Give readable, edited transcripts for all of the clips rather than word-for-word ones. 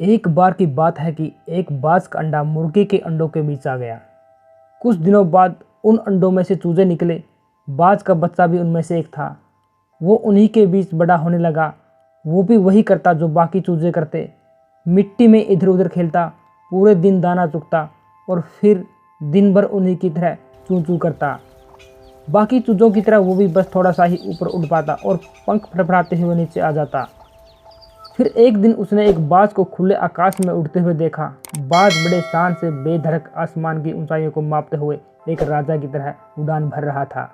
एक बार की बात है कि एक बाज का अंडा मुर्गी के अंडों के बीच आ गया। कुछ दिनों बाद उन अंडों में से चूजे निकले। बाज का बच्चा भी उनमें से एक था। वो उन्हीं के बीच बड़ा होने लगा। वो भी वही करता जो बाकी चूजे करते, मिट्टी में इधर उधर खेलता, पूरे दिन दाना चुगता और फिर दिन भर उन्हीं की तरह चूं चूं करता। बाकी चूजों की तरह वो भी बस थोड़ा सा ही ऊपर उड़ पाता और पंख फड़फड़ाते हुए नीचे आ जाता। फिर एक दिन उसने एक बाज को खुले आकाश में उड़ते हुए देखा। बाज बड़े शान से बेधड़क आसमान की ऊंचाइयों को मापते हुए एक राजा की तरह उड़ान भर रहा था।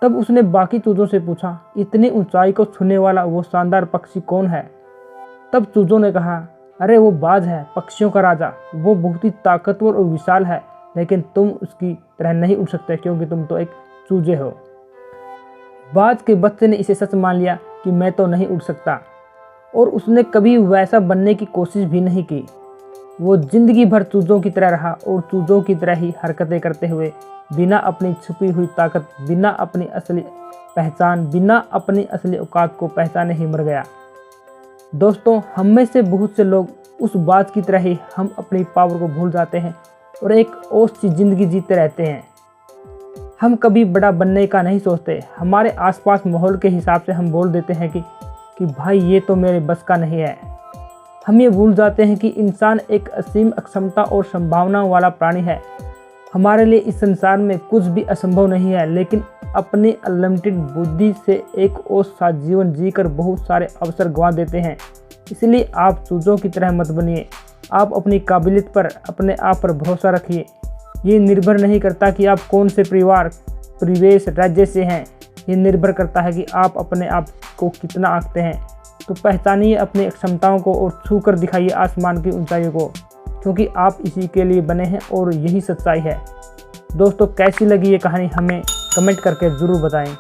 तब उसने बाकी चूजों से पूछा, इतनी ऊंचाई को छूने वाला वो शानदार पक्षी कौन है? तब चूजों ने कहा, अरे वो बाज है, पक्षियों का राजा। वो बहुत ही ताकतवर और विशाल है, लेकिन तुम उसकी तरह नहीं उड़ सकते क्योंकि तुम तो एक चूजे हो। बाज के बच्चे ने इसे सच मान लिया कि मैं तो नहीं उड़ सकता, और उसने कभी वैसा बनने की कोशिश भी नहीं की। वो जिंदगी भर चूजों की तरह रहा और चूजों की तरह ही हरकतें करते हुए, बिना अपनी छुपी हुई ताकत, बिना अपनी असली पहचान, बिना अपनी असली औकात को पहचाने ही मर गया। दोस्तों, हम में से बहुत से लोग उस बाज की तरह ही हम अपनी पावर को भूल जाते हैं और एक ओस सी जिंदगी जीते रहते हैं। हम कभी बड़ा बनने का नहीं सोचते। हमारे आसपास माहौल के हिसाब से हम बोल देते हैं कि भाई ये तो मेरे बस का नहीं है। हम ये भूल जाते हैं कि इंसान एक असीम अक्षमता और संभावनाओं वाला प्राणी है। हमारे लिए इस संसार में कुछ भी असंभव नहीं है, लेकिन अपनी अनलिमिटेड बुद्धि से एक ओस सा जीवन जीकर बहुत सारे अवसर गंवा देते हैं। इसलिए आप चूजों की तरह मत बनिए। आप अपनी काबिलियत पर, अपने आप पर भरोसा रखिए। ये निर्भर नहीं करता कि आप कौन से परिवार, परिवेश, राज्य से हैं। ये निर्भर करता है कि आप अपने आप को कितना आंकते हैं। तो पहचानिए अपनी क्षमताओं को और छू कर दिखाइए आसमान की ऊंचाइयों को, क्योंकि आप इसी के लिए बने हैं और यही सच्चाई है। दोस्तों, कैसी लगी ये कहानी हमें कमेंट करके ज़रूर बताएं।